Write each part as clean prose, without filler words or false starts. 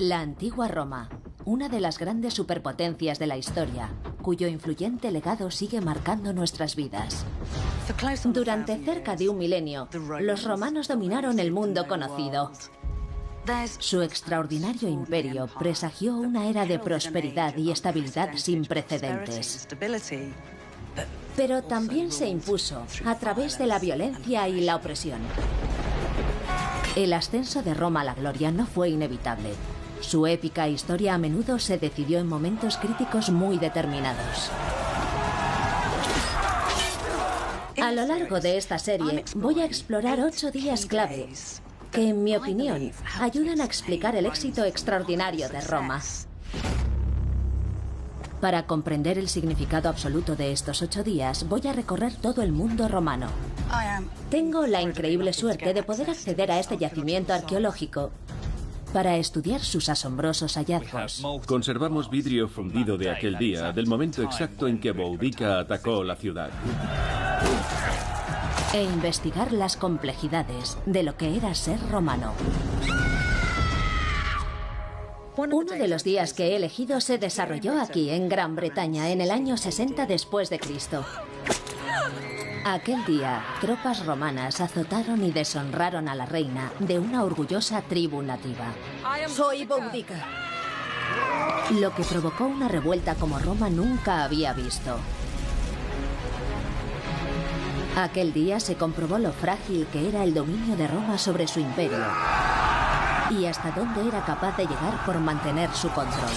La antigua Roma, una de las grandes superpotencias de la historia, cuyo influyente legado sigue marcando nuestras vidas. Durante cerca de un milenio, los romanos dominaron el mundo conocido. Su extraordinario imperio presagió una era de prosperidad y estabilidad sin precedentes. Pero también se impuso a través de la violencia y la opresión. El ascenso de Roma a la gloria no fue inevitable. Su épica historia a menudo se decidió en momentos críticos muy determinados. A lo largo de esta serie voy a explorar 8 días clave que, en mi opinión, ayudan a explicar el éxito extraordinario de Roma. Para comprender el significado absoluto de estos 8 días, voy a recorrer todo el mundo romano. Tengo la increíble suerte de poder acceder a este yacimiento arqueológico para estudiar sus asombrosos hallazgos. Conservamos vidrio fundido de aquel día, del momento exacto en que Boudica atacó la ciudad. E investigar las complejidades de lo que era ser romano. Uno de los días que he elegido se desarrolló aquí, en Gran Bretaña, en el año 60 después de Cristo. Aquel día, tropas romanas azotaron y deshonraron a la reina de una orgullosa tribu nativa. Soy Boudica. Lo que provocó una revuelta como Roma nunca había visto. Aquel día se comprobó lo frágil que era el dominio de Roma sobre su imperio y hasta dónde era capaz de llegar por mantener su control.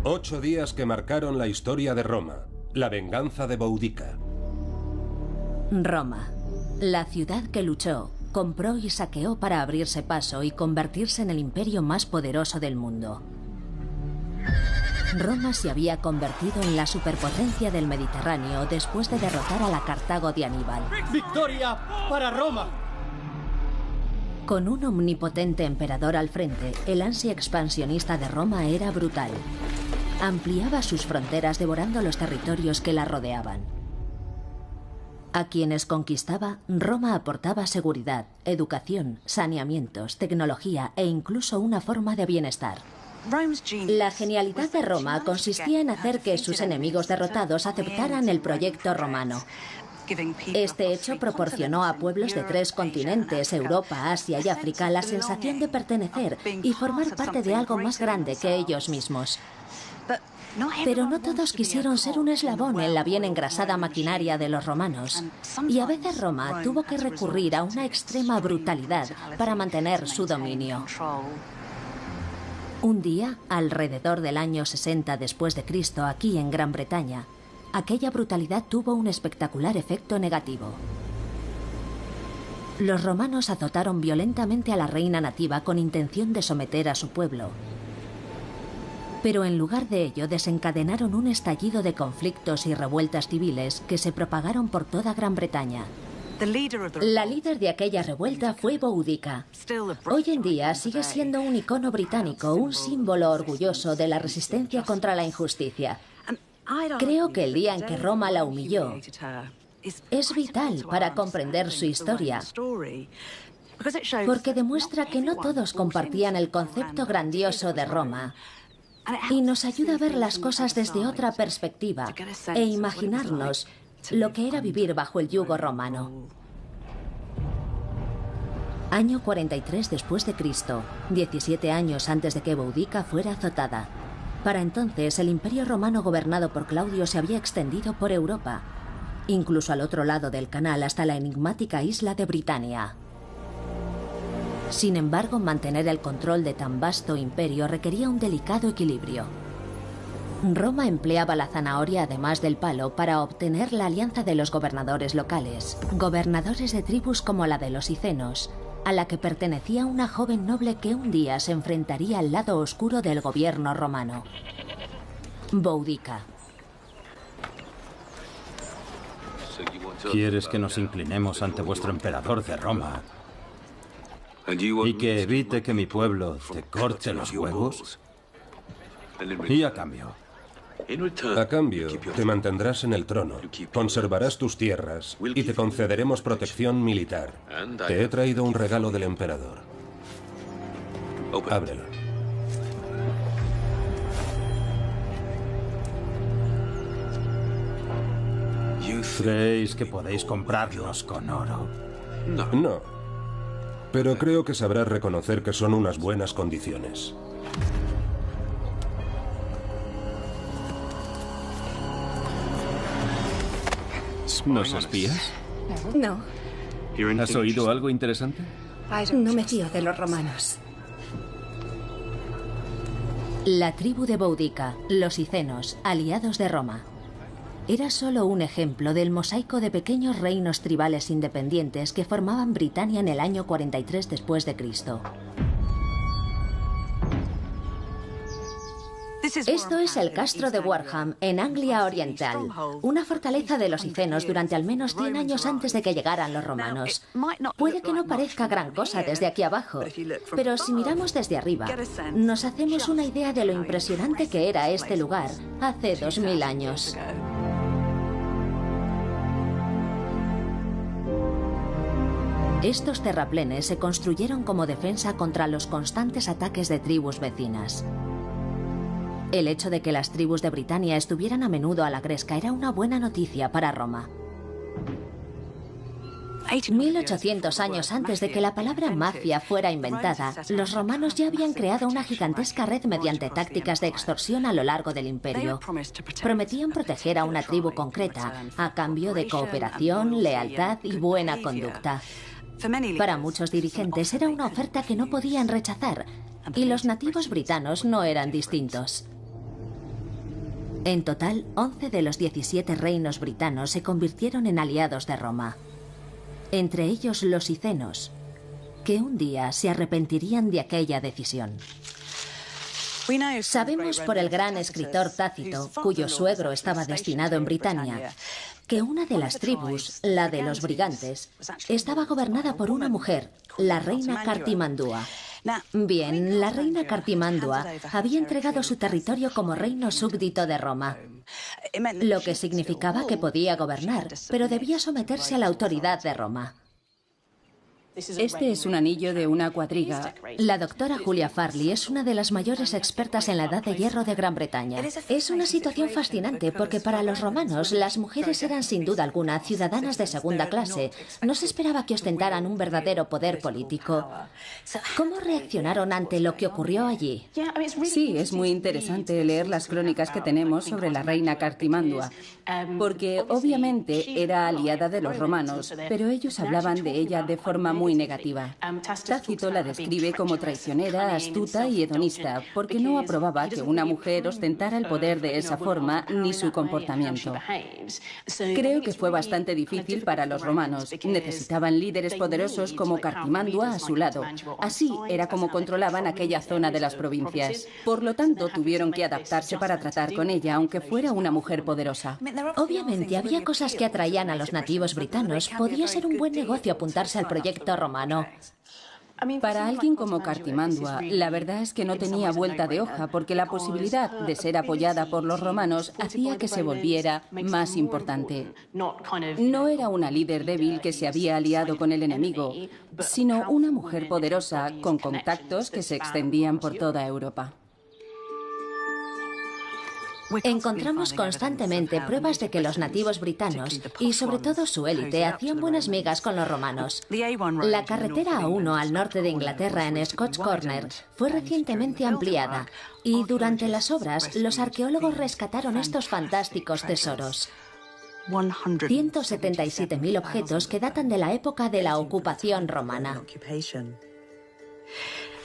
8 días que marcaron la historia de Roma. La venganza de Boudica. Roma, la ciudad que luchó, compró y saqueó para abrirse paso y convertirse en el imperio más poderoso del mundo. Roma se había convertido en la superpotencia del Mediterráneo después de derrotar a la Cartago de Aníbal. ¡Victoria para Roma! Con un omnipotente emperador al frente, el ansia expansionista de Roma era brutal. Ampliaba sus fronteras devorando los territorios que la rodeaban. A quienes conquistaba, Roma aportaba seguridad, educación, saneamientos, tecnología e incluso una forma de bienestar. La genialidad de Roma consistía en hacer que sus enemigos derrotados aceptaran el proyecto romano. Este hecho proporcionó a pueblos de 3 continentes, Europa, Asia y África, la sensación de pertenecer y formar parte de algo más grande que ellos mismos. Pero no todos quisieron ser un eslabón en la bien engrasada maquinaria de los romanos. Y a veces Roma tuvo que recurrir a una extrema brutalidad para mantener su dominio. Un día, alrededor del año 60 después de Cristo, aquí en Gran Bretaña, aquella brutalidad tuvo un espectacular efecto negativo. Los romanos azotaron violentamente a la reina nativa con intención de someter a su pueblo. Pero en lugar de ello desencadenaron un estallido de conflictos y revueltas civiles que se propagaron por toda Gran Bretaña. La líder de aquella revuelta fue Boudica. Hoy en día sigue siendo un icono británico, un símbolo orgulloso de la resistencia contra la injusticia. Creo que el día en que Roma la humilló es vital para comprender su historia, porque demuestra que no todos compartían el concepto grandioso de Roma. Y nos ayuda a ver las cosas desde otra perspectiva e imaginarnos lo que era vivir bajo el yugo romano. Año 43 después de Cristo, 17 años antes de que Boudica fuera azotada. Para entonces, el Imperio Romano gobernado por Claudio se había extendido por Europa, incluso al otro lado del canal hasta la enigmática isla de Britania. Sin embargo, mantener el control de tan vasto imperio requería un delicado equilibrio. Roma empleaba la zanahoria además del palo para obtener la alianza de los gobernadores locales, gobernadores de tribus como la de los Icenos, a la que pertenecía una joven noble que un día se enfrentaría al lado oscuro del gobierno romano. Boudica. ¿Quieres que nos inclinemos ante vuestro emperador de Roma y que evite que mi pueblo te corte los huevos? Y a cambio, te mantendrás en el trono, conservarás tus tierras y te concederemos protección militar. Te he traído un regalo del emperador. Ábrelo. ¿Creéis que podéis comprarlos con oro? No. Pero creo que sabrás reconocer que son unas buenas condiciones. ¿Nos espías? No, ¿Has oído algo interesante? no me fío de los romanos. La tribu de Boudica, los Icenos, aliados de Roma. Era solo un ejemplo del mosaico de pequeños reinos tribales independientes que formaban Britania en el año 43 después de Cristo. Esto es el castro de Warham, en Anglia Oriental, una fortaleza de los Icenos durante al menos 100 años antes de que llegaran los romanos. Puede que no parezca gran cosa desde aquí abajo, pero si miramos desde arriba, nos hacemos una idea de lo impresionante que era este lugar hace 2000 años. Estos terraplenes se construyeron como defensa contra los constantes ataques de tribus vecinas. El hecho de que las tribus de Britania estuvieran a menudo a la gresca era una buena noticia para Roma. 1800 años antes de que la palabra mafia fuera inventada, los romanos ya habían creado una gigantesca red mediante tácticas de extorsión a lo largo del imperio. Prometían proteger a una tribu concreta a cambio de cooperación, lealtad y buena conducta. Para muchos dirigentes era una oferta que no podían rechazar, y los nativos britanos no eran distintos. En total, 11 de los 17 reinos britanos se convirtieron en aliados de Roma. Entre ellos los Icenos, que un día se arrepentirían de aquella decisión. Sabemos por el gran escritor Tácito, cuyo suegro estaba destinado en Britania, que una de las tribus, la de los brigantes, estaba gobernada por una mujer, la reina Cartimandua. Bien, la reina Cartimandua había entregado su territorio como reino súbdito de Roma, lo que significaba que podía gobernar, pero debía someterse a la autoridad de Roma. Este es un anillo de una cuadriga. La doctora Julia Farley es una de las mayores expertas en la Edad de Hierro de Gran Bretaña. Es una situación fascinante porque para los romanos las mujeres eran sin duda alguna ciudadanas de segunda clase. No se esperaba que ostentaran un verdadero poder político. ¿Cómo reaccionaron ante lo que ocurrió allí? Sí, es muy interesante leer las crónicas que tenemos sobre la reina Cartimandua, porque obviamente era aliada de los romanos, pero ellos hablaban de ella de forma muy negativa. Tácito la describe como traicionera, astuta y hedonista, porque no aprobaba que una mujer ostentara el poder de esa forma ni su comportamiento. Creo que fue bastante difícil para los romanos. Necesitaban líderes poderosos como Cartimandua a su lado. Así era como controlaban aquella zona de las provincias. Por lo tanto, tuvieron que adaptarse para tratar con ella, aunque fuera una mujer poderosa. Obviamente había cosas que atraían a los nativos britanos. Podía ser un buen negocio apuntarse al proyecto romano. Para alguien como Cartimandua, la verdad es que no tenía vuelta de hoja, porque la posibilidad de ser apoyada por los romanos hacía que se volviera más importante. No era una líder débil que se había aliado con el enemigo, sino una mujer poderosa con contactos que se extendían por toda Europa. Encontramos constantemente pruebas de que los nativos britanos, y sobre todo su élite, hacían buenas migas con los romanos. La carretera A1 al norte de Inglaterra, en Scotch Corner, fue recientemente ampliada, y durante las obras los arqueólogos rescataron estos fantásticos tesoros. 177.000 objetos que datan de la época de la ocupación romana.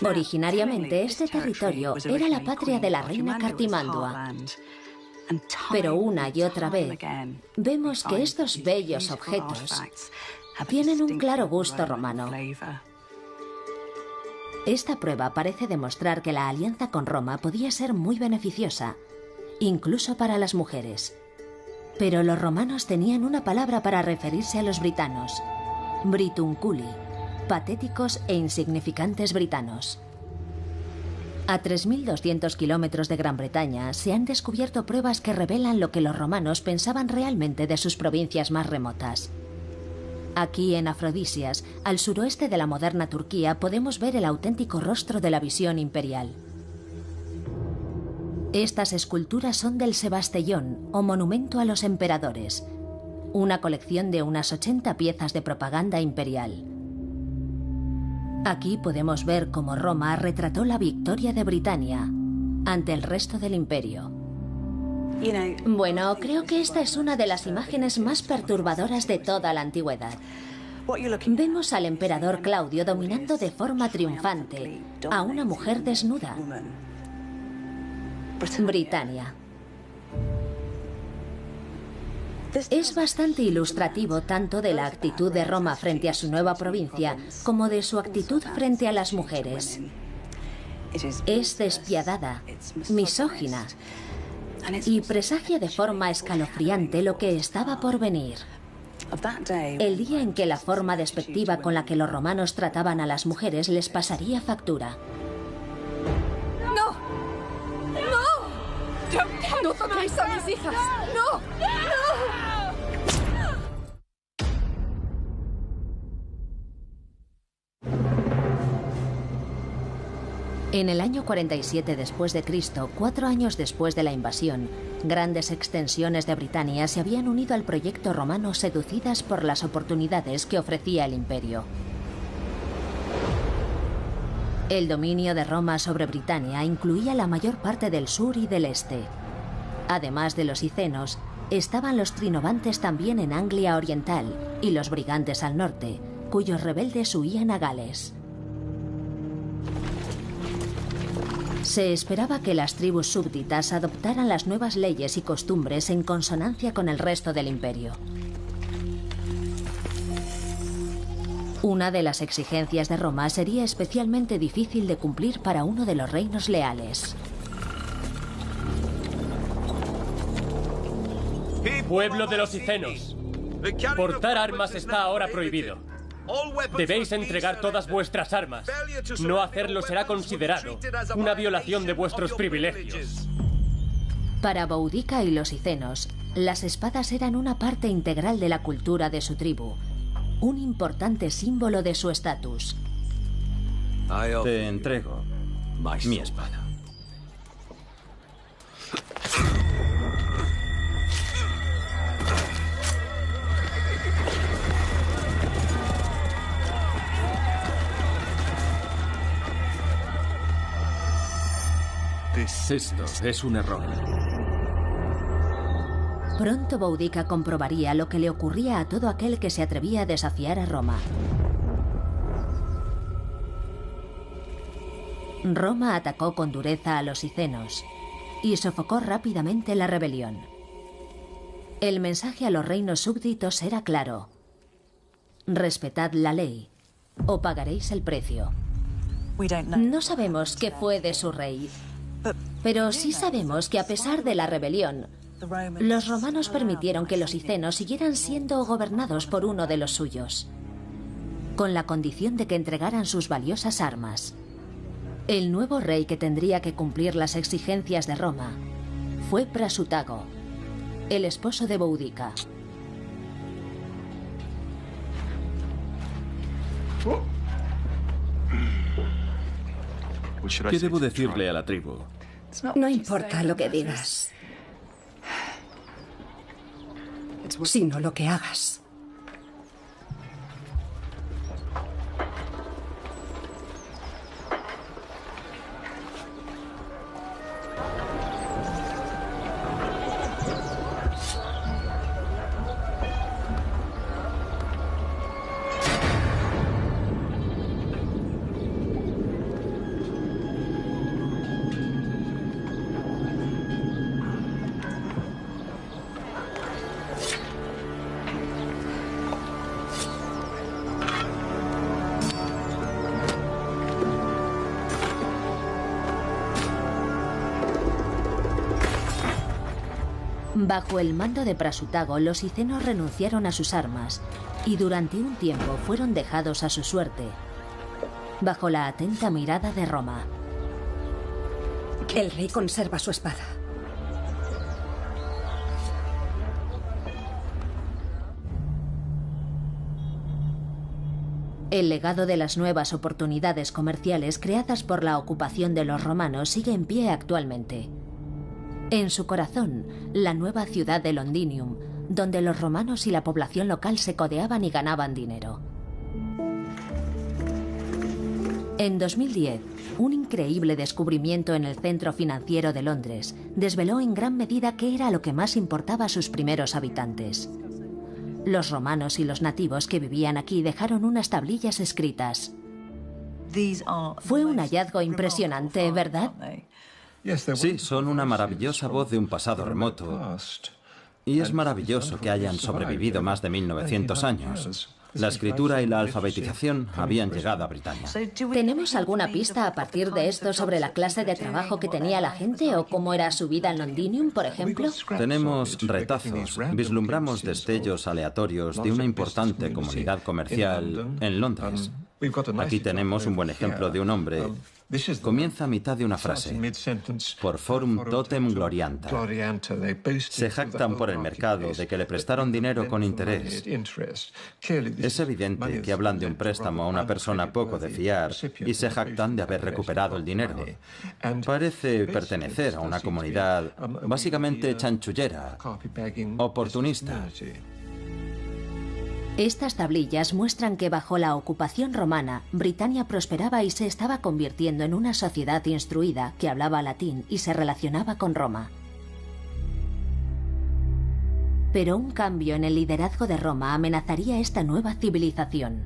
Originariamente, este territorio era la patria de la reina Cartimandua. Pero una y otra vez vemos que estos bellos objetos tienen un claro gusto romano. Esta prueba parece demostrar que la alianza con Roma podía ser muy beneficiosa, incluso para las mujeres. Pero los romanos tenían una palabra para referirse a los britanos: Britunculi. Patéticos e insignificantes britanos. A 3.200 kilómetros de Gran Bretaña se han descubierto pruebas que revelan lo que los romanos pensaban realmente de sus provincias más remotas. Aquí en Afrodisias, al suroeste de la moderna Turquía, podemos ver el auténtico rostro de la visión imperial. Estas esculturas son del Sebastellón, o monumento a los emperadores. una colección de unas 80 piezas de propaganda imperial. Aquí podemos ver cómo Roma retrató la victoria de Britania ante el resto del imperio. Bueno, creo que esta es una de las imágenes más perturbadoras de toda la antigüedad. Vemos al emperador Claudio dominando de forma triunfante a una mujer desnuda. Britania. Es bastante ilustrativo tanto de la actitud de Roma frente a su nueva provincia como de su actitud frente a las mujeres. Es despiadada, misógina y presagia de forma escalofriante lo que estaba por venir. El día en que la forma despectiva con la que los romanos trataban a las mujeres les pasaría factura. ¡No! ¡No! ¡No toquéis a mis hijas! ¡No! ¡No! En el año 47 después de Cristo, 4 años después de la invasión, grandes extensiones de Britania se habían unido al proyecto romano seducidas por las oportunidades que ofrecía el imperio. El dominio de Roma sobre Britania incluía la mayor parte del sur y del este. Además de los icenos, estaban los trinovantes también en Anglia Oriental y los brigantes al norte, cuyos rebeldes huían a Gales. Se esperaba que las tribus súbditas adoptaran las nuevas leyes y costumbres en consonancia con el resto del imperio. Una de las exigencias de Roma sería especialmente difícil de cumplir para uno de los reinos leales. Pueblo de los icenos, portar armas está ahora prohibido. Debéis entregar todas vuestras armas. No hacerlo será considerado una violación de vuestros privilegios. Para Boudica y los icenos, las espadas eran una parte integral de la cultura de su tribu, un importante símbolo de su estatus. Te entrego mi espada. Esto es un error. Pronto Boudica comprobaría lo que le ocurría a todo aquel que se atrevía a desafiar a Roma. Roma atacó con dureza a los icenos y sofocó rápidamente la rebelión. El mensaje a los reinos súbditos era claro: respetad la ley o pagaréis el precio. No sabemos qué fue de su rey, pero sí sabemos que a pesar de la rebelión, los romanos permitieron que los icenos siguieran siendo gobernados por uno de los suyos, con la condición de que entregaran sus valiosas armas. El nuevo rey que tendría que cumplir las exigencias de Roma fue Prasutago, el esposo de Boudica. ¿Qué debo decirle a la tribu? No importa lo que digas, sino lo que hagas. Bajo el mando de Prasutago, los icenos renunciaron a sus armas y durante un tiempo fueron dejados a su suerte, bajo la atenta mirada de Roma. El rey conserva su espada. El legado de las nuevas oportunidades comerciales creadas por la ocupación de los romanos sigue en pie actualmente. En su corazón, la nueva ciudad de Londinium donde los romanos y la población local se codeaban y ganaban dinero. En 2010, un increíble descubrimiento en el centro financiero de Londres desveló en gran medida qué era lo que más importaba a sus primeros habitantes. Los romanos y los nativos que vivían aquí dejaron unas tablillas escritas. Fue un hallazgo impresionante, ¿verdad? Sí, son una maravillosa voz de un pasado remoto. Y es maravilloso que hayan sobrevivido más de 1900 años. La escritura y la alfabetización habían llegado a Britania. ¿Tenemos alguna pista a partir de esto sobre la clase de trabajo que tenía la gente o cómo era su vida en Londinium, por ejemplo? Tenemos retazos, vislumbramos destellos aleatorios de una importante comunidad comercial en Londres. Aquí tenemos un buen ejemplo de un hombre. Comienza a mitad de una frase. Por forum totem glorianta. Se jactan por el mercado de que le prestaron dinero con interés. Es evidente que hablan de un préstamo a una persona poco de fiar y se jactan de haber recuperado el dinero. Parece pertenecer a una comunidad básicamente chanchullera, oportunista. Estas tablillas muestran que bajo la ocupación romana, Britania prosperaba y se estaba convirtiendo en una sociedad instruida que hablaba latín y se relacionaba con Roma. Pero un cambio en el liderazgo de Roma amenazaría esta nueva civilización.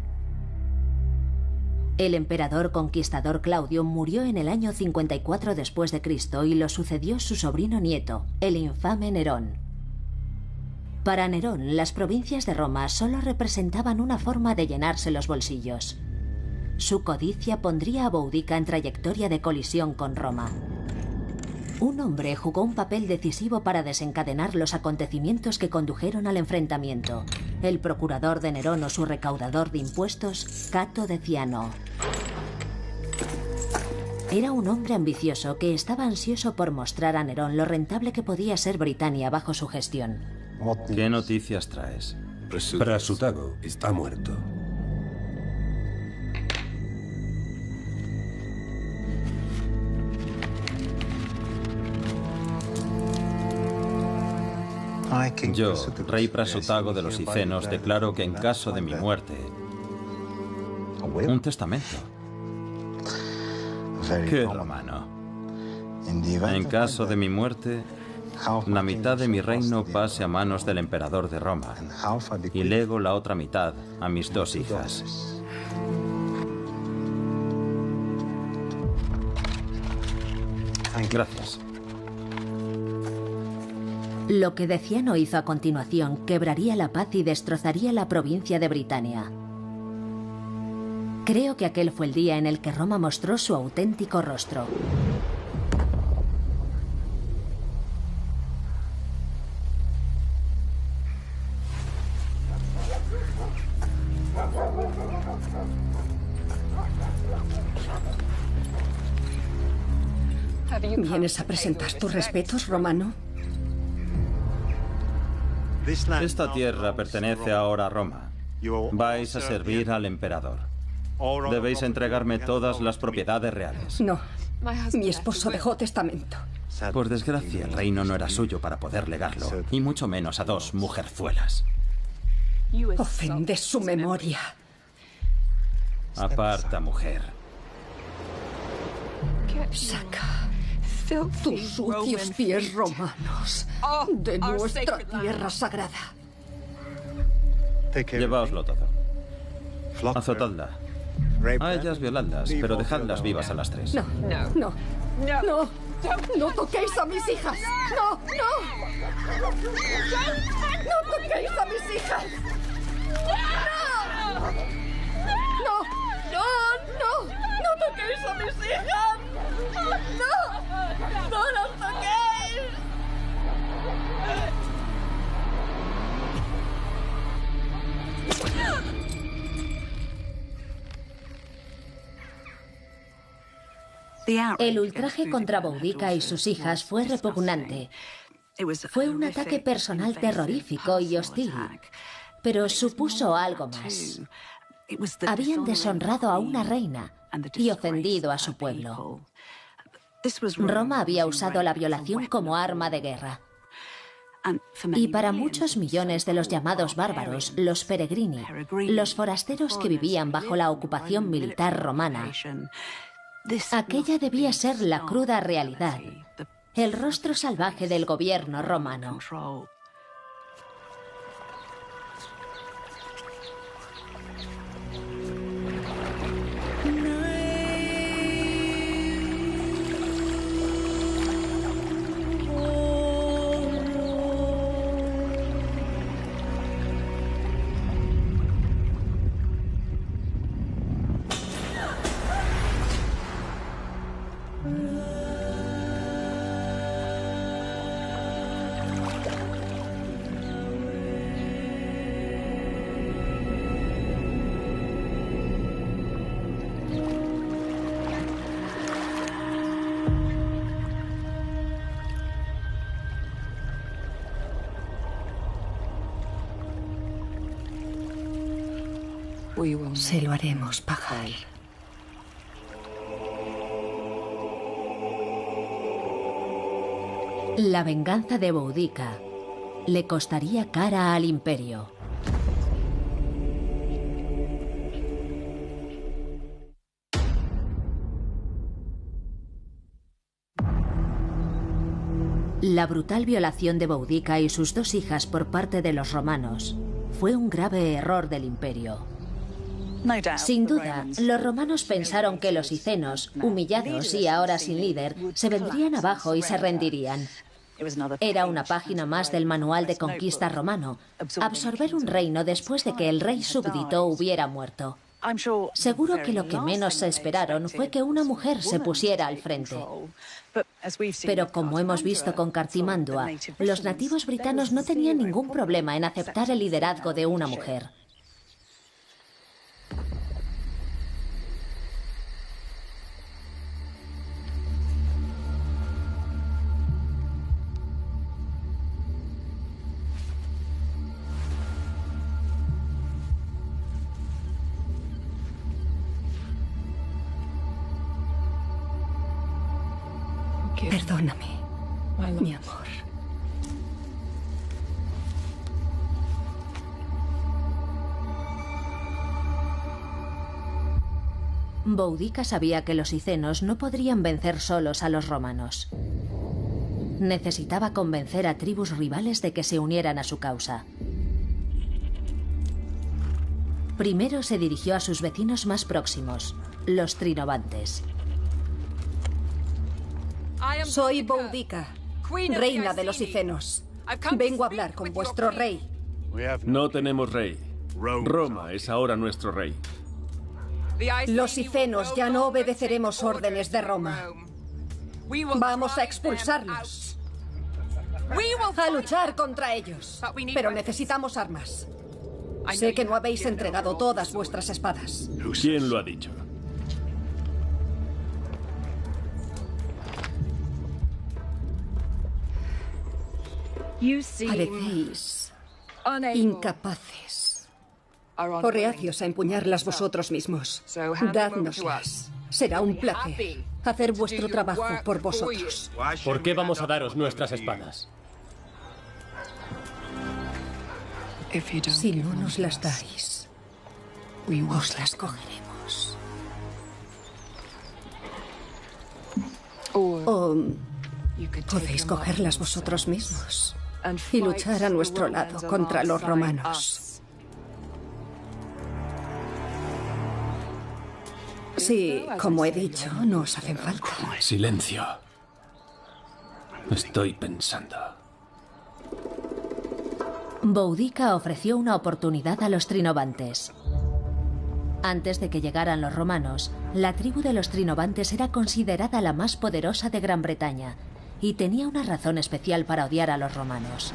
El emperador conquistador Claudio murió en el año 54 después de Cristo y lo sucedió su sobrino nieto, el infame Nerón. Para Nerón, las provincias de Roma solo representaban una forma de llenarse los bolsillos. Su codicia pondría a Boudica en trayectoria de colisión con Roma. Un hombre jugó un papel decisivo para desencadenar los acontecimientos que condujeron al enfrentamiento: el procurador de Nerón o su recaudador de impuestos, Cato Deciano. Era un hombre ambicioso que estaba ansioso por mostrar a Nerón lo rentable que podía ser Britania bajo su gestión. ¿Qué noticias traes? Prasutago ha muerto. Yo, rey Prasutago de los Icenos, declaro que en caso de mi muerte... Un testamento. ¡Qué romano! En caso de mi muerte... La mitad de mi reino pase a manos del emperador de Roma y lego la otra mitad a mis dos hijas. Gracias. Lo que Deciano hizo a continuación quebraría la paz y destrozaría la provincia de Britania. Creo que aquel fue el día en el que Roma mostró su auténtico rostro. ¿Vienes a presentar tus respetos, Romano? Esta tierra pertenece ahora a Roma. Vais a servir al emperador. Debéis entregarme todas las propiedades reales. No. Mi esposo dejó testamento. Por desgracia, el reino no era suyo para poder legarlo, y mucho menos a dos mujerzuelas. Ofendes su memoria. Aparta, mujer. Saca tus sucios pies romanos de nuestra tierra sagrada. Lleváoslo todo. Azotadla. A ellas violadlas, pero dejadlas vivas a las tres. No, no, no. No toquéis a mis hijas. No, no. No toquéis a mis hijas. No. No, no, no. No toquéis a mis hijas. No. No las toquéis. El ultraje contra Boudica y sus hijas fue repugnante. Fue un ataque personal terrorífico y hostil, pero supuso algo más. Habían deshonrado a una reina y ofendido a su pueblo. Roma había usado la violación como arma de guerra. Y para muchos millones de los llamados bárbaros, los peregrini, los forasteros que vivían bajo la ocupación militar romana, aquella debía ser la cruda realidad, el rostro salvaje del gobierno romano. Se lo haremos pagar. La venganza de Boudica le costaría cara al imperio. La brutal violación de Boudica y sus 2 hijas por parte de los romanos fue un grave error del imperio. Sin duda, los romanos pensaron que los hicenos, humillados y ahora sin líder, se vendrían abajo y se rendirían. Era una página más del manual de conquista romano, absorber un reino después de que el rey súbdito hubiera muerto. Seguro que lo que menos se esperaron fue que una mujer se pusiera al frente. Pero como hemos visto con Cartimandua, los nativos britanos no tenían ningún problema en aceptar el liderazgo de una mujer. Perdóname, mi amor. Boudica sabía que los hicenos no podrían vencer solos a los romanos. Necesitaba convencer a tribus rivales de que se unieran a su causa. Primero se dirigió a sus vecinos más próximos, los Trinovantes. Soy Boudica, reina de los hicenos. Vengo a hablar con vuestro rey. No tenemos rey. Roma es ahora nuestro rey. Los hicenos ya no obedeceremos órdenes de Roma. Vamos a expulsarlos. A luchar contra ellos. Pero necesitamos armas. Sé que no habéis entregado todas vuestras espadas. ¿Quién lo ha dicho? Parecéis incapaces o reacios a empuñarlas vosotros mismos. Dádnoslas. Será un placer hacer vuestro trabajo por vosotros. ¿Por qué vamos a daros nuestras espadas? Si no nos las dais, os las cogeremos. O podéis cogerlas vosotros mismos y luchar a nuestro lado contra los romanos. Sí, como he dicho, no os hacen falta. Silencio. Estoy pensando. Boudica ofreció una oportunidad a los Trinovantes. Antes de que llegaran los romanos, la tribu de los Trinovantes era considerada la más poderosa de Gran Bretaña y tenía una razón especial para odiar a los romanos.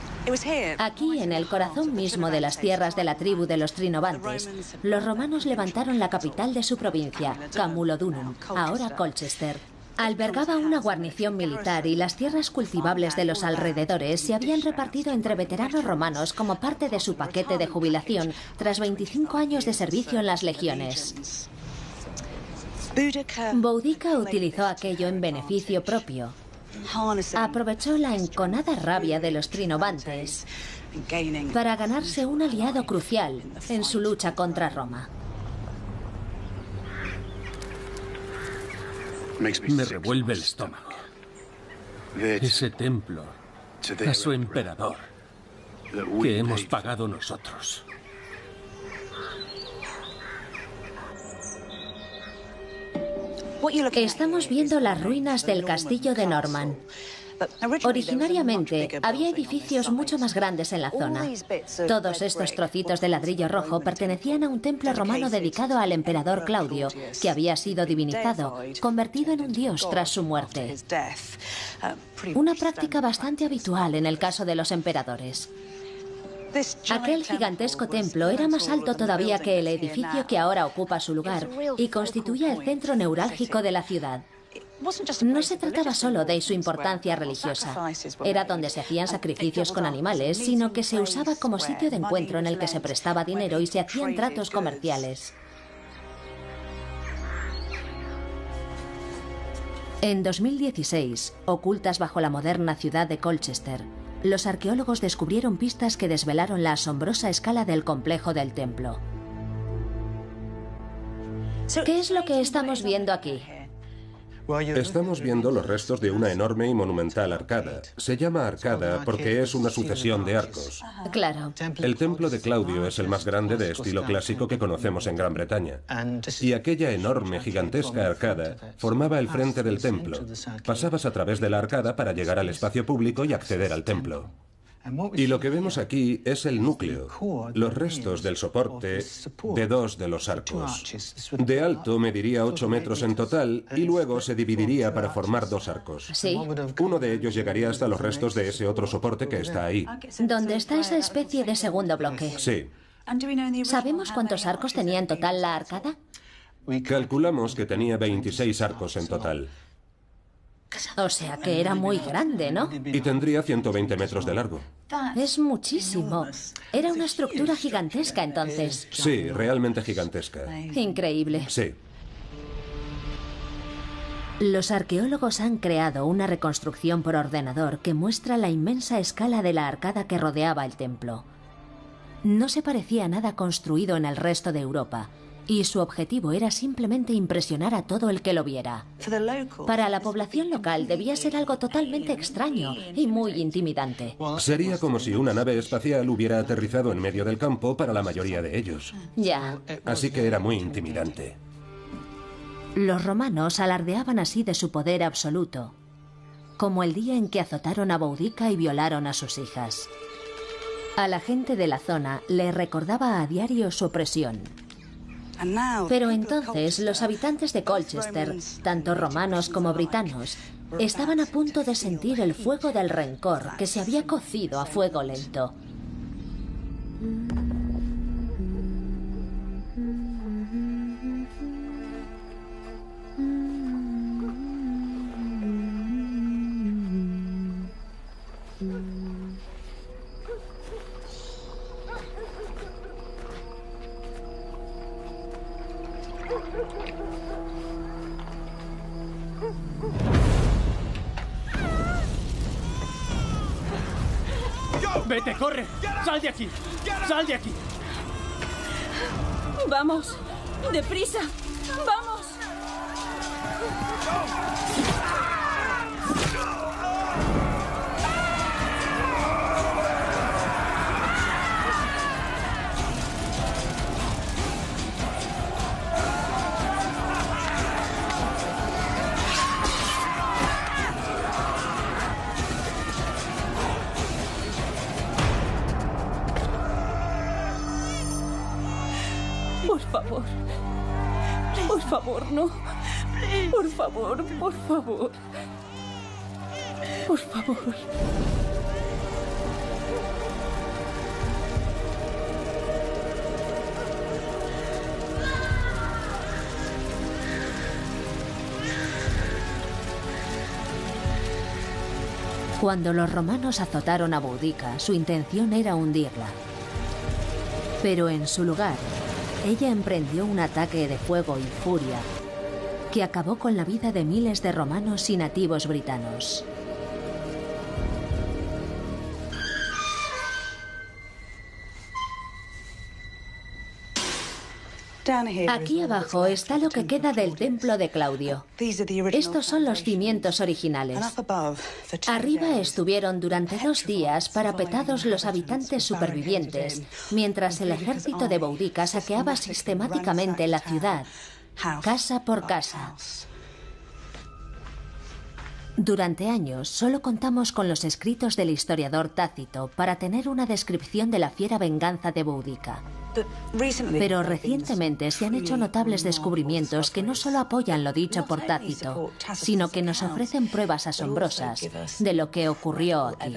Aquí, en el corazón mismo de las tierras de la tribu de los Trinovantes, los romanos levantaron la capital de su provincia, Camulodunum, ahora Colchester. Albergaba una guarnición militar y las tierras cultivables de los alrededores se habían repartido entre veteranos romanos como parte de su paquete de jubilación tras 25 años de servicio en las legiones. Boudica utilizó aquello en beneficio propio aprovechó la enconada rabia de los trinovantes para ganarse un aliado crucial en su lucha contra Roma. Me revuelve el estómago. Ese templo a su emperador que hemos pagado nosotros. Estamos viendo las ruinas del castillo de Norman. Originariamente había edificios mucho más grandes en la zona. Todos estos trocitos de ladrillo rojo pertenecían a un templo romano dedicado al emperador Claudio, que había sido divinizado, convertido en un dios tras su muerte. Una práctica bastante habitual en el caso de los emperadores. Aquel gigantesco templo era más alto todavía que el edificio que ahora ocupa su lugar y constituía el centro neurálgico de la ciudad. No se trataba solo de su importancia religiosa, era donde se hacían sacrificios con animales, sino que se usaba como sitio de encuentro en el que se prestaba dinero y se hacían tratos comerciales. En 2016, ocultas bajo la moderna ciudad de Colchester, los arqueólogos descubrieron pistas que desvelaron la asombrosa escala del complejo del templo. ¿Qué es lo que estamos viendo aquí? Estamos viendo los restos de una enorme y monumental arcada. Se llama arcada porque es una sucesión de arcos. Claro. El templo de Claudio es el más grande de estilo clásico que conocemos en Gran Bretaña. Y aquella enorme, gigantesca arcada formaba el frente del templo. Pasabas a través de la arcada para llegar al espacio público y acceder al templo. Y lo que vemos aquí es el núcleo, los restos del soporte de dos de los arcos. De alto mediría 8 metros en total y luego se dividiría para formar 2 arcos. Sí. Uno de ellos llegaría hasta los restos de ese otro soporte que está ahí. ¿Dónde está esa especie de segundo bloque? Sí. ¿Sabemos cuántos arcos tenía en total la arcada? Calculamos que tenía 26 arcos en total. O sea que era muy grande, ¿no? Y tendría 120 metros de largo. Es muchísimo. Era una estructura gigantesca entonces. Sí, realmente gigantesca. Increíble. Sí. Los arqueólogos han creado una reconstrucción por ordenador que muestra la inmensa escala de la arcada que rodeaba el templo. No se parecía a nada construido en el resto de Europa, y su objetivo era simplemente impresionar a todo el que lo viera. Para la población local debía ser algo totalmente extraño y muy intimidante. Sería como si una nave espacial hubiera aterrizado en medio del campo para la mayoría de ellos. Ya. Así que era muy intimidante. Los romanos alardeaban así de su poder absoluto, como el día en que azotaron a Boudica y violaron a sus hijas. A la gente de la zona le recordaba a diario su opresión. Pero entonces los habitantes de Colchester, tanto romanos como britanos, estaban a punto de sentir el fuego del rencor que se había cocido a fuego lento. ¡Vete, corre! ¡Sal de aquí! ¡Sal de aquí! ¡Vamos! ¡Deprisa! ¡Vamos! Por favor. Por favor, no. Por favor, por favor. Por favor. Cuando los romanos azotaron a Boudica, su intención era hundirla. Pero en su lugar, ella emprendió un ataque de fuego y furia que acabó con la vida de miles de romanos y nativos britanos. Aquí abajo está lo que queda del templo de Claudio. Estos son los cimientos originales. Arriba estuvieron durante 2 días parapetados los habitantes supervivientes, mientras el ejército de Boudica saqueaba sistemáticamente la ciudad, casa por casa. Durante años solo contamos con los escritos del historiador Tácito para tener una descripción de la fiera venganza de Boudica. Pero recientemente se han hecho notables descubrimientos que no solo apoyan lo dicho por Tácito, sino que nos ofrecen pruebas asombrosas de lo que ocurrió aquí.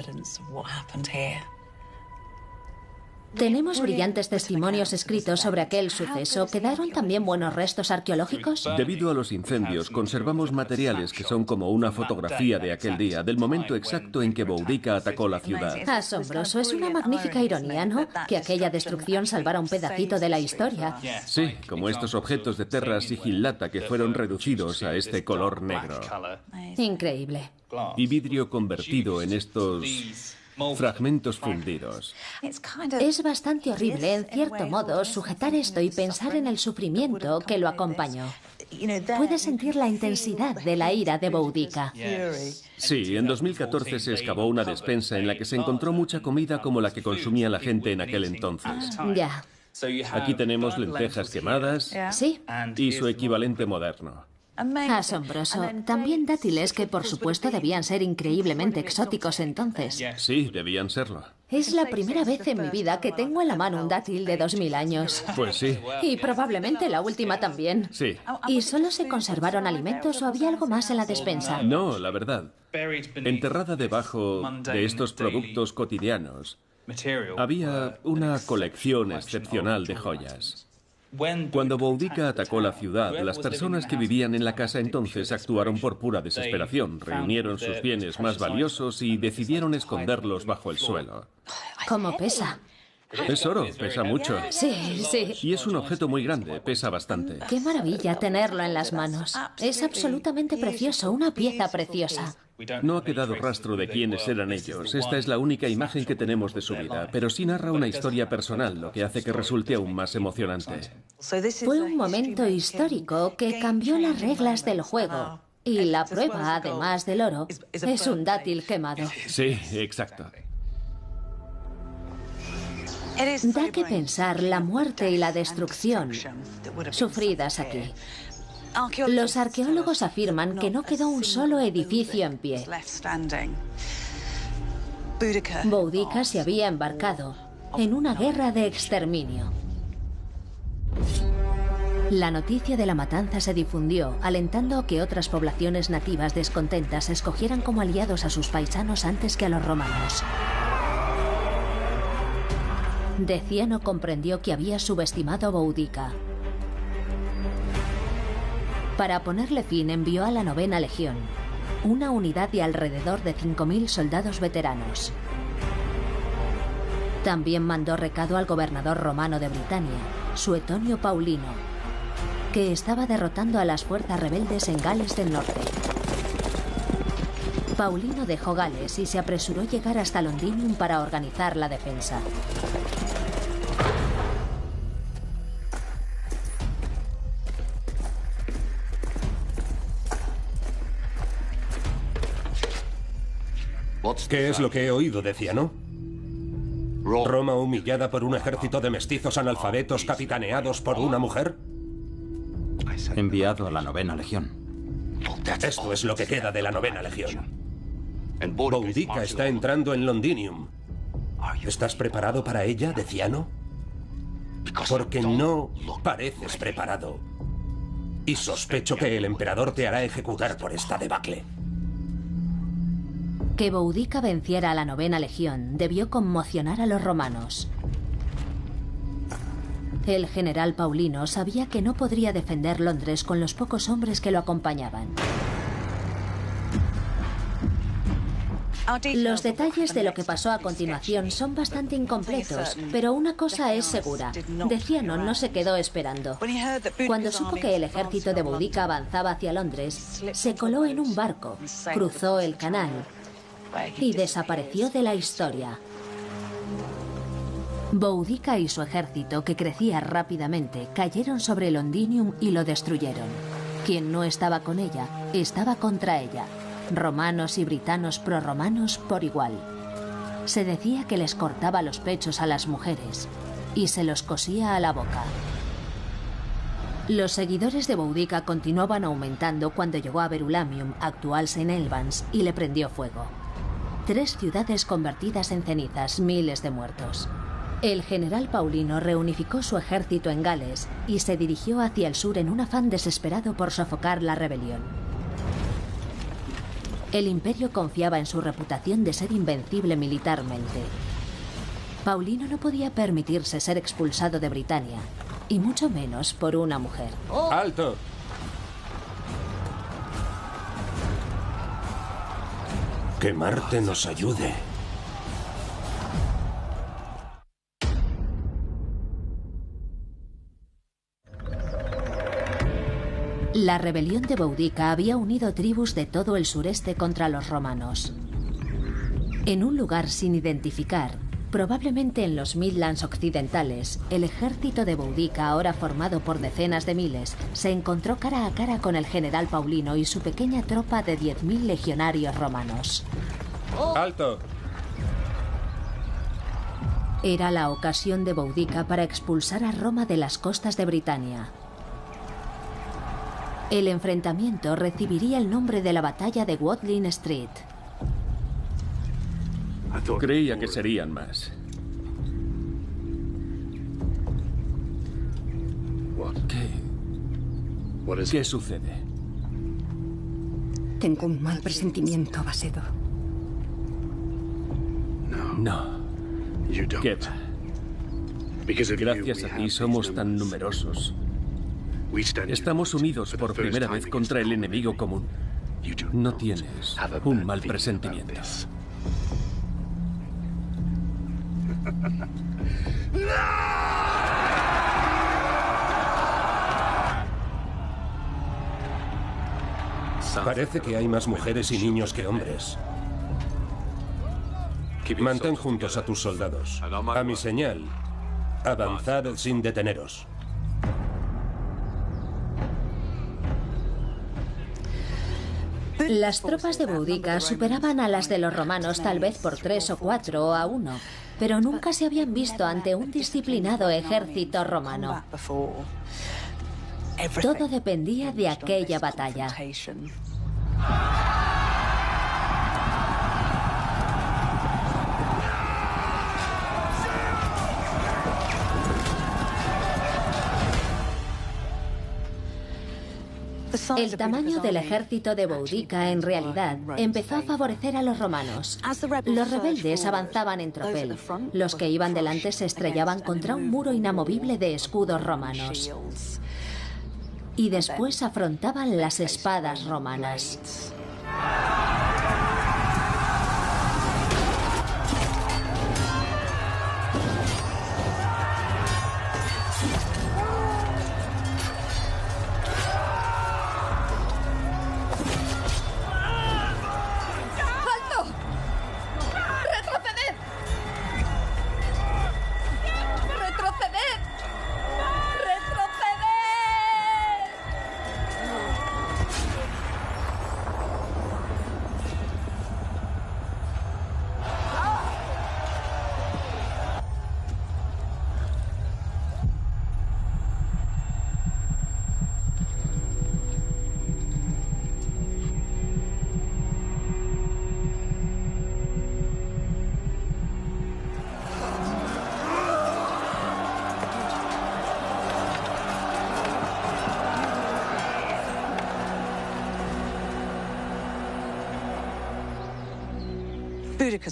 Tenemos brillantes testimonios escritos sobre aquel suceso. ¿Quedaron también buenos restos arqueológicos? Debido a los incendios, conservamos materiales que son como una fotografía de aquel día, del momento exacto en que Boudica atacó la ciudad. Asombroso. Es una magnífica ironía, ¿no? Que aquella destrucción salvara un pedacito de la historia. Sí, como estos objetos de terra sigillata que fueron reducidos a este color negro. Increíble. Y vidrio convertido en estos fragmentos fundidos. Es bastante horrible, en cierto modo, sujetar esto y pensar en el sufrimiento que lo acompañó. Puede sentir la intensidad de la ira de Boudica. Sí, en 2014 se excavó una despensa en la que se encontró mucha comida como la que consumía la gente en aquel entonces. Ya. Aquí tenemos lentejas quemadas Sí. y su equivalente moderno. Asombroso. También dátiles que, por supuesto, debían ser increíblemente exóticos entonces. Sí, debían serlo. Es la primera vez en mi vida que tengo en la mano un dátil de 2000 años. Pues sí. Y probablemente la última también. Sí. ¿Y solo se conservaron alimentos o había algo más en la despensa? No, la verdad. Enterrada debajo de estos productos cotidianos, había una colección excepcional de joyas. Cuando Boudica atacó la ciudad, las personas que vivían en la casa entonces actuaron por pura desesperación. Reunieron sus bienes más valiosos y decidieron esconderlos bajo el suelo. ¿Cómo pesa? Es oro, pesa mucho. Sí, sí. Y es un objeto muy grande, pesa bastante. Qué maravilla tenerlo en las manos. Es absolutamente precioso, una pieza preciosa. No ha quedado rastro de quiénes eran ellos. Esta es la única imagen que tenemos de su vida, pero sí narra una historia personal, lo que hace que resulte aún más emocionante. Fue un momento histórico que cambió las reglas del juego. Y la prueba, además del oro, es un dátil quemado. Sí, exacto. Da que pensar la muerte y la destrucción sufridas aquí. Los arqueólogos afirman que no quedó un solo edificio en pie. Boudica se había embarcado en una guerra de exterminio. La noticia de la matanza se difundió, alentando a que otras poblaciones nativas descontentas escogieran como aliados a sus paisanos antes que a los romanos. Deciano comprendió que había subestimado a Boudica. Para ponerle fin, envió a la 9ª Legión, una unidad de alrededor de 5000 soldados veteranos. También mandó recado al gobernador romano de Britania, Suetonio Paulino, que estaba derrotando a las fuerzas rebeldes en Gales del Norte. Paulino dejó Gales y se apresuró a llegar hasta Londinium para organizar la defensa. ¿Qué es lo que he oído, Deciano? ¿Roma humillada por un ejército de mestizos analfabetos capitaneados por una mujer? Enviado a la 9ª Legión. Esto es lo que queda de la 9ª Legión. Boudica está entrando en Londinium. ¿Estás preparado para ella, Deciano? Porque no pareces preparado. Y sospecho que el emperador te hará ejecutar por esta debacle. Que Boudica venciera a la 9ª Legión debió conmocionar a los romanos. El general Paulino sabía que no podría defender Londres con los pocos hombres que lo acompañaban. Los detalles de lo que pasó a continuación son bastante incompletos, pero una cosa es segura. Deciano no se quedó esperando. Cuando supo que el ejército de Boudica avanzaba hacia Londres, se coló en un barco, cruzó el canal y desapareció de la historia. Boudica y su ejército, que crecía rápidamente, cayeron sobre Londinium y lo destruyeron. Quien no estaba con ella, estaba contra ella. Romanos y britanos prorromanos por igual. Se decía que les cortaba los pechos a las mujeres y se los cosía a la boca. Los seguidores de Boudica continuaban aumentando cuando llegó a Verulamium, actual St. Albans, y le prendió fuego. 3 ciudades convertidas en cenizas, miles de muertos. El general Paulino reunificó su ejército en Gales y se dirigió hacia el sur en un afán desesperado por sofocar la rebelión. El imperio confiaba en su reputación de ser invencible militarmente. Paulino no podía permitirse ser expulsado de Britania, y mucho menos por una mujer. ¡Alto! Que Marte nos ayude. La rebelión de Boudica había unido tribus de todo el sureste contra los romanos. En un lugar sin identificar, probablemente en los Midlands occidentales, el ejército de Boudica, ahora formado por decenas de miles, se encontró cara a cara con el general Paulino y su pequeña tropa de 10.000 legionarios romanos. ¡Alto! Era la ocasión de Boudica para expulsar a Roma de las costas de Britania. El enfrentamiento recibiría el nombre de la batalla de Watling Street. Creía que serían más. ¿Qué sucede? Tengo un mal presentimiento, Basedo. No. ¿Qué va? Gracias a ti somos tan numerosos. Estamos unidos por primera vez contra el enemigo común. No tienes un mal presentimiento. Parece que hay más mujeres y niños que hombres. Mantén juntos a tus soldados. A mi señal, avanzad sin deteneros. Las tropas de Boudica superaban a las de los romanos tal vez por 3 o 4 o a 1, pero nunca se habían visto ante un disciplinado ejército romano. Todo dependía de aquella batalla. El tamaño del ejército de Boudica, en realidad, empezó a favorecer a los romanos. Los rebeldes avanzaban en tropel. Los que iban delante se estrellaban contra un muro inamovible de escudos romanos. Y después afrontaban las espadas romanas.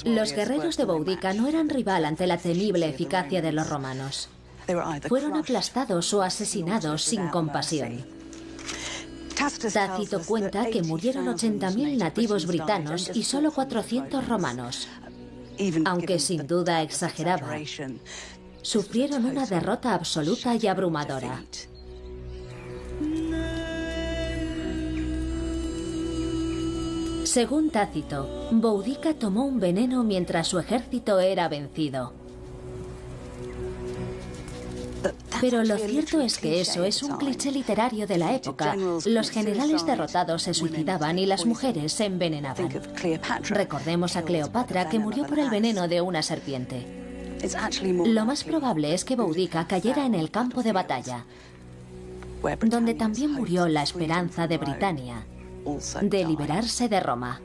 Los guerreros de Boudica no eran rival ante la temible eficacia de los romanos. Fueron aplastados o asesinados sin compasión. Tácito cuenta que murieron 80.000 nativos britanos y solo 400 romanos. Aunque sin duda exageraba, sufrieron una derrota absoluta y abrumadora. Según Tácito, Boudica tomó un veneno mientras su ejército era vencido. Pero lo cierto es que eso es un cliché literario de la época. Los generales derrotados se suicidaban y las mujeres se envenenaban. Recordemos a Cleopatra, que murió por el veneno de una serpiente. Lo más probable es que Boudica cayera en el campo de batalla, donde también murió la esperanza de Britania de liberarse de Roma.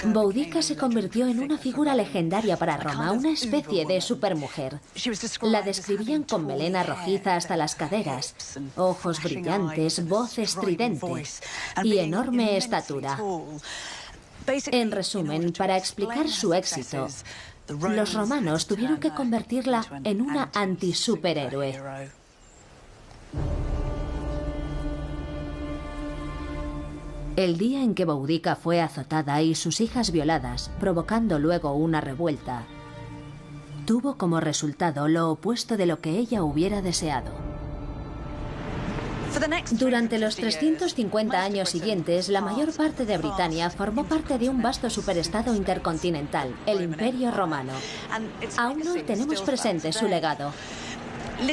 Boudica se convirtió en una figura legendaria para Roma, una especie de supermujer. La describían con melena rojiza hasta las caderas, ojos brillantes, voz estridente y enorme estatura. En resumen, para explicar su éxito, los romanos tuvieron que convertirla en una antisuperhéroe. El día en que Boudica fue azotada y sus hijas violadas, provocando luego una revuelta, tuvo como resultado lo opuesto de lo que ella hubiera deseado. Durante los 350 años siguientes, la mayor parte de Britania formó parte de un vasto superestado intercontinental, el Imperio Romano. Aún hoy tenemos presente su legado.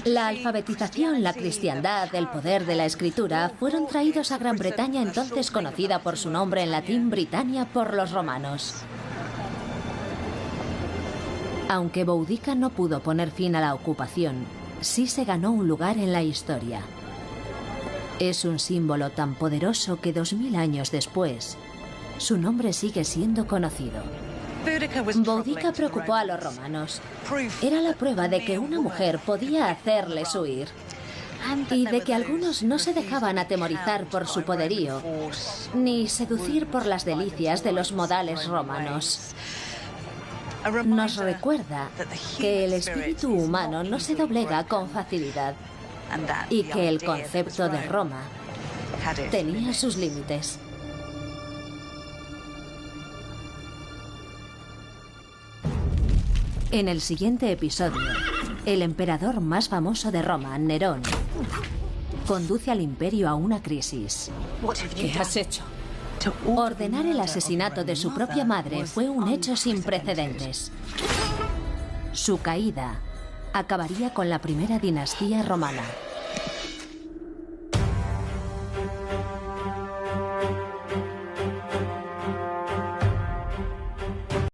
La alfabetización, la cristiandad, el poder de la escritura fueron traídos a Gran Bretaña, entonces conocida por su nombre en latín Britannia por los romanos. Aunque Boudica no pudo poner fin a la ocupación, sí se ganó un lugar en la historia. Es un símbolo tan poderoso que 2000 años después, su nombre sigue siendo conocido. Boudica preocupó a los romanos. Era la prueba de que una mujer podía hacerles huir y de que algunos no se dejaban atemorizar por su poderío ni seducir por las delicias de los modales romanos. Nos recuerda que el espíritu humano no se doblega con facilidad y que el concepto de Roma tenía sus límites. En el siguiente episodio, el emperador más famoso de Roma, Nerón, conduce al imperio a una crisis. ¿Qué has hecho? Ordenar el asesinato de su propia madre fue un hecho sin precedentes. Su caída acabaría con la primera dinastía romana.